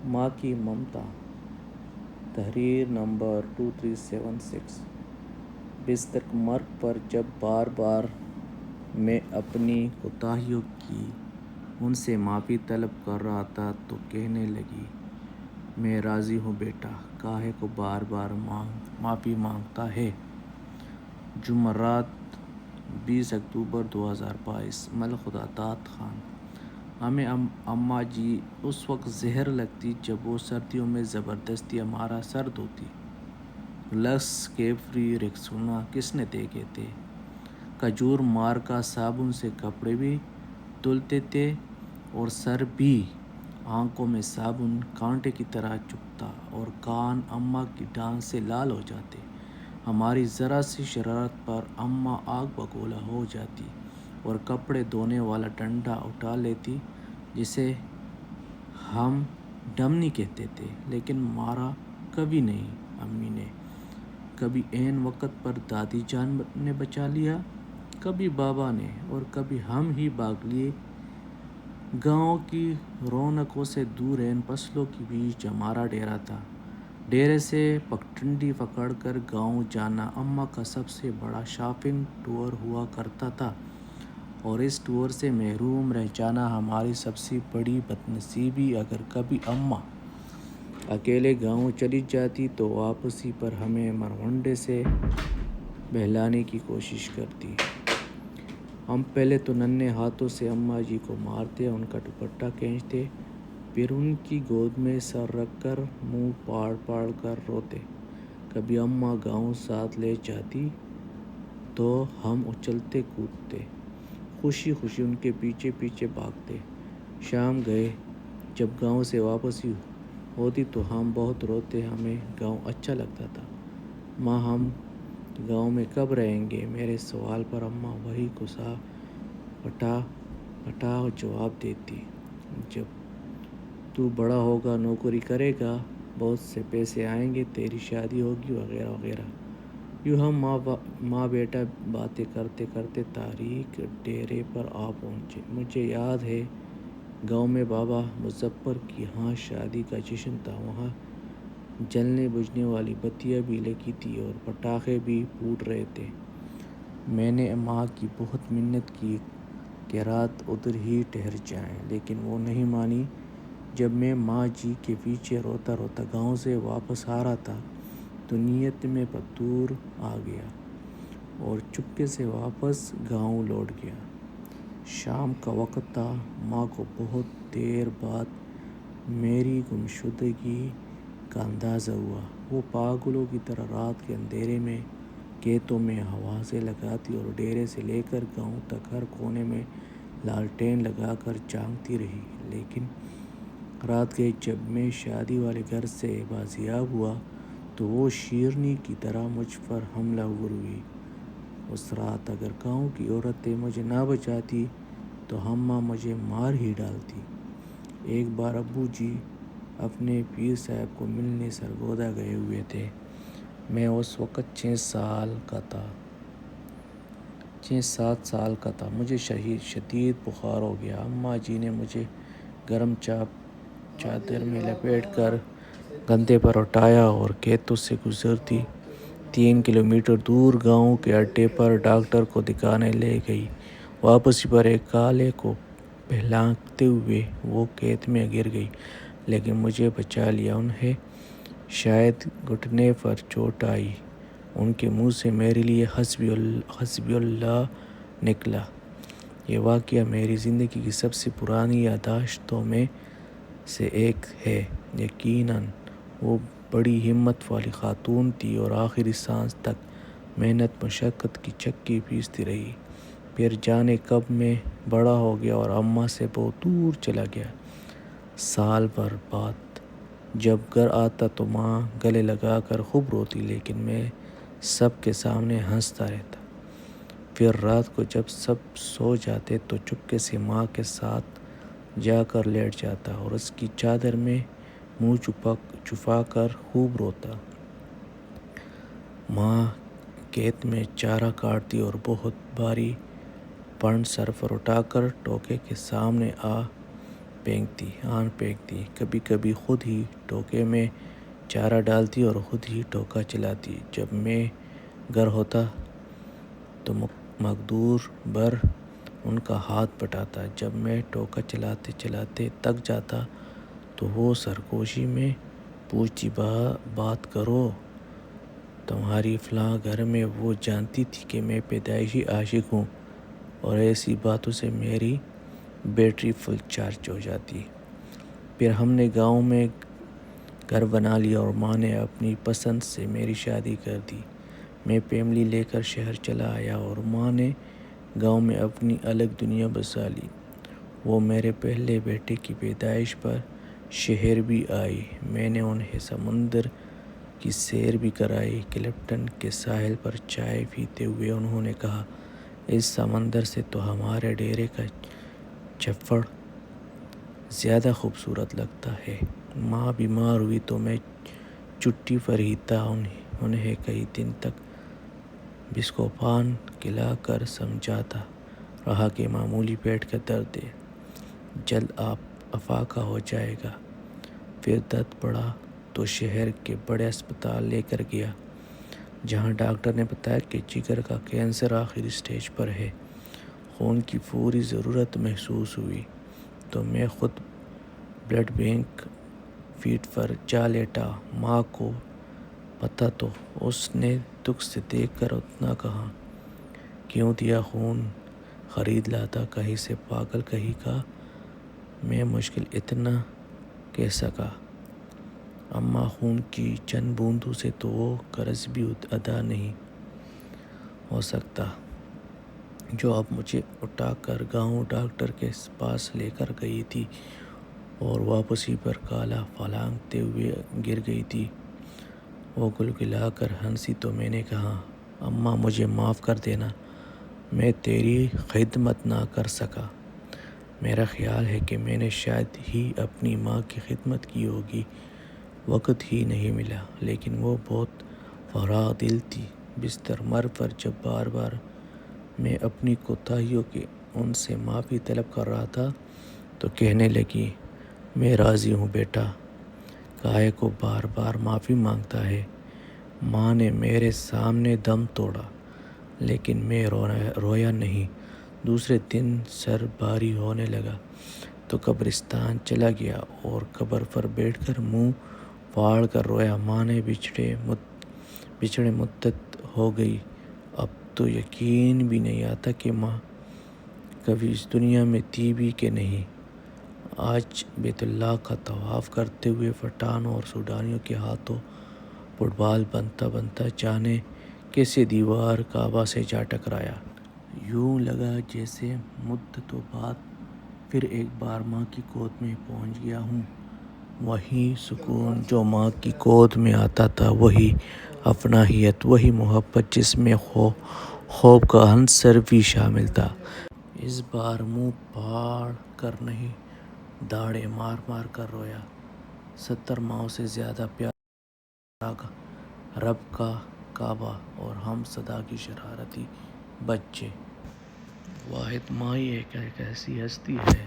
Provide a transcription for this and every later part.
ماں کی ممتا، تحریر نمبر 2376۔ بستر مرگ پر جب بار بار میں اپنی کوتاہیوں کی ان سے معافی طلب کر رہا تھا تو کہنے لگی، میں راضی ہوں بیٹا، کاہے کو بار بار معافی مانگتا ہے۔ جمعرات 20 اکتوبر 2022۔ ملک خدا داد خان۔ ہمیں اماں جی اس وقت زہر لگتی جب وہ سردیوں میں زبردستی ہمارا سر دھوتی۔ لکس کیفری ریکسونا کس نے دیکھے تھے؟ کھجور مار کا صابن سے کپڑے بھی دھلتے تھے اور سر بھی۔ آنکھوں میں صابن کانٹے کی طرح چبھتا اور کان اماں کی ڈانٹ سے لال ہو جاتے۔ ہماری ذرا سی شرارت پر اماں آگ بگولا ہو جاتی اور کپڑے دھونے والا ڈنڈا اٹھا لیتی جسے ہم ڈمنی کہتے تھے، لیکن مارا کبھی نہیں امی نے۔ کبھی عین وقت پر دادی جان نے بچا لیا، کبھی بابا نے، اور کبھی ہم ہی بھاگ لیے۔ گاؤں کی رونقوں سے دور ان فصلوں کے بیچ ہمارا ڈیرا تھا۔ ڈیرے سے پگڈنڈی پکڑ کر گاؤں جانا اماں کا سب سے بڑا شاپنگ ٹور ہوا کرتا تھا، اور اس ٹور سے محروم رہ جانا ہماری سب سے بڑی بدنصیبی۔ اگر کبھی اماں اکیلے گاؤں چلی جاتی تو واپسی پر ہمیں مرہنڈے سے بہلانے کی کوشش کرتی۔ ہم پہلے تو ننھے ہاتھوں سے اماں جی کو مارتے، ان کا دوپٹہ کھینچتے، پھر ان کی گود میں سر رکھ کر منہ پھاڑ پھاڑ کر روتے۔ کبھی اماں گاؤں ساتھ لے جاتی تو ہم اچھلتے کودتے، خوشی خوشی ان کے پیچھے پیچھے بھاگتے۔ شام گئے جب گاؤں سے واپسی ہوتی تو ہم بہت روتے، ہمیں گاؤں اچھا لگتا تھا۔ ماں ہم گاؤں میں کب رہیں گے؟ میرے سوال پر اماں وہی غصہ پھٹا جواب دیتی، جب تو بڑا ہوگا نوکری کرے گا، بہت سے پیسے آئیں گے، تیری شادی ہوگی، وغیرہ وغیرہ۔ یوں ہم ماں بیٹا باتیں کرتے کرتے تاریخ ڈیرے پر آ پہنچے۔ مجھے یاد ہے گاؤں میں بابا مظفر کی ہاں شادی کا جشن تھا۔ وہاں جلنے بجھنے والی بتیاں بھی لگی تھیں اور پٹاخے بھی پھوٹ رہے تھے۔ میں نے ماں کی بہت منت کی کہ رات ادھر ہی ٹھہر جائیں، لیکن وہ نہیں مانی۔ جب میں ماں جی کے پیچھے روتا روتا گاؤں سے واپس آ رہا تھا تو نیت میں فتور آ گیا اور چپکے سے واپس گاؤں لوٹ گیا۔ شام کا وقت تھا۔ ماں کو بہت دیر بعد میری گمشدگی کا اندازہ ہوا۔ وہ پاگلوں کی طرح رات کے اندھیرے میں کھیتوں میں آوازیں لگاتی اور ڈیرے سے لے کر گاؤں تک ہر کونے میں لالٹین لگا کر جھانکتی رہی۔ لیکن رات گئی جب میں شادی والے گھر سے بازیاب ہوا تو وہ شیرنی کی طرح مجھ پر حملہ آور ہوئی۔ اس رات اگر گاؤں کی عورتیں مجھے نہ بچاتی تو اماں مجھے مار ہی ڈالتی۔ ایک بار ابو جی اپنے پیر صاحب کو ملنے سرگودا گئے ہوئے تھے۔ میں اس وقت 6-7 سال کا تھا۔ مجھے شدید بخار ہو گیا۔ اماں جی نے مجھے گرم چادر میں لپیٹ کر کندھے پر اٹھایا اور کھیتوں سے گزرتی 3 کلومیٹر دور گاؤں کے اڈے پر ڈاکٹر کو دکھانے لے گئی۔ واپسی پر ایک کالے کو پہلانگتے ہوئے وہ کھیت میں گر گئی، لیکن مجھے بچا لیا۔ انہیں شاید گھٹنے پر چوٹ آئی۔ ان کے منہ سے میرے لیے حسبی اللہ نکلا۔ یہ واقعہ میری زندگی کی سب سے پرانی یادداشتوں میں سے ایک ہے۔ یقیناً وہ بڑی ہمت والی خاتون تھی اور آخری سانس تک محنت مشقت کی چکی پیستی رہی۔ پھر جانے کب میں بڑا ہو گیا اور اماں سے بہت دور چلا گیا۔ سال بھر بعد جب گھر آتا تو ماں گلے لگا کر خوب روتی، لیکن میں سب کے سامنے ہنستا رہتا۔ پھر رات کو جب سب سو جاتے تو چپکے سے ماں کے ساتھ جا کر لیٹ جاتا اور اس کی چادر میں منہ چھپا کر خوب روتا۔ ماں کھیت میں چارہ کاٹتی اور بہت بھاری پن سر پر اٹھا کر ٹوکے کے سامنے آ پھینکتی، کبھی کبھی خود ہی ٹوکے میں چارہ ڈالتی اور خود ہی ٹوکا چلاتی۔ جب میں گھر ہوتا تو مقدور بھر ان کا ہاتھ بٹاتا۔ جب میں ٹوکا چلاتے چلاتے تک جاتا تو وہ سرگوشی میں پوچھتی، بات کرو تمہاری فلاں گھر میں۔ وہ جانتی تھی کہ میں پیدائشی عاشق ہوں اور ایسی باتوں سے میری بیٹری فل چارج ہو جاتی۔ پھر ہم نے گاؤں میں گھر بنا لیا اور ماں نے اپنی پسند سے میری شادی کر دی۔ میں فیملی لے کر شہر چلا آیا اور ماں نے گاؤں میں اپنی الگ دنیا بسا لی۔ وہ میرے پہلے بیٹے کی پیدائش پر شہر بھی آئی۔ میں نے انہیں سمندر کی سیر بھی کرائی۔ کلپٹن کے ساحل پر چائے پیتے ہوئے انہوں نے کہا، اس سمندر سے تو ہمارے ڈیرے کا چھپڑ زیادہ خوبصورت لگتا ہے۔ ماں بیمار ہوئی تو میں چھٹی پر ہی تھا۔ انہیں کئی دن تک بسکوپان کھلا کر سمجھاتا رہا کہ معمولی پیٹ کا درد ہے، جلد افاقہ ہو جائے گا۔ پھر درد بڑھا تو شہر کے بڑے اسپتال لے کر گیا، جہاں ڈاکٹر نے بتایا کہ جگر کا کینسر آخری سٹیج پر ہے۔ خون کی فوری ضرورت محسوس ہوئی تو میں خود بلڈ بینک فیٹ پر جا لیٹا۔ ماں کو پتہ تو اس نے دکھ سے دیکھ کر اتنا کہا، کیوں دیا خون خرید لاتا کہیں سے پاگل کہیں کا۔ میں مشکل اتنا کہہ سکا، اماں خون کی چند بوندوں سے تو وہ قرض بھی ادا نہیں ہو سکتا جو اب مجھے اٹھا کر گاؤں ڈاکٹر کے پاس لے کر گئی تھی اور واپسی پر کالا پھلانگتے ہوئے گر گئی تھی۔ وہ گلگلا کر ہنسی تو میں نے کہا، اماں مجھے معاف کر دینا، میں تیری خدمت نہ کر سکا۔ میرا خیال ہے کہ میں نے شاید ہی اپنی ماں کی خدمت کی ہوگی، وقت ہی نہیں ملا۔ لیکن وہ بہت فراخ دل تھی۔ بستر مر پر جب بار بار میں اپنی کوتاہیوں کی ان سے معافی طلب کر رہا تھا تو کہنے لگی، میں راضی ہوں بیٹا، کاہے کو بار بار معافی مانگتا ہے۔ ماں نے میرے سامنے دم توڑا لیکن میں رویا نہیں۔ دوسرے دن سر بھاری ہونے لگا تو قبرستان چلا گیا اور قبر پر بیٹھ کر منہ پھاڑ کر رویا۔ ماں نے بچھڑے مدت ہو گئی، اب تو یقین بھی نہیں آتا کہ ماں کبھی اس دنیا میں تھی بھی کہ نہیں۔ آج بیت اللہ کا طواف کرتے ہوئے پٹھانوں اور سوڈانیوں کے ہاتھوں فٹ بال بنتا بنتا جانے کیسے دیوار کعبہ سے جا ٹکرایا۔ یوں لگا جیسے مدتوں بعد پھر ایک بار ماں کی گود میں پہنچ گیا ہوں۔ وہی سکون جو ماں کی گود میں آتا تھا، وہی اپنائیت، وہی محبت جس میں خوف کا عنصر بھی شامل تھا۔ اس بار منہ پھاڑ کر نہیں، دھاڑے مار مار کر رویا۔ 70 ماؤں سے زیادہ پیارا رب کا کعبہ اور ہم صدا کے شرارتی بچے۔ واحد ماں ہی ایک ایسی ہستی ہے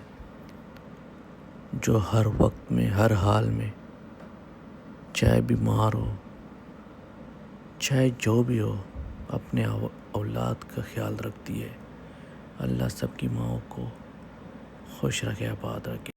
جو ہر وقت میں، ہر حال میں، چاہے بیمار ہو، چاہے جو بھی ہو، اپنے اولاد کا خیال رکھتی ہے۔ اللہ سب کی ماؤں کو خوش رکھے، آباد رکھے۔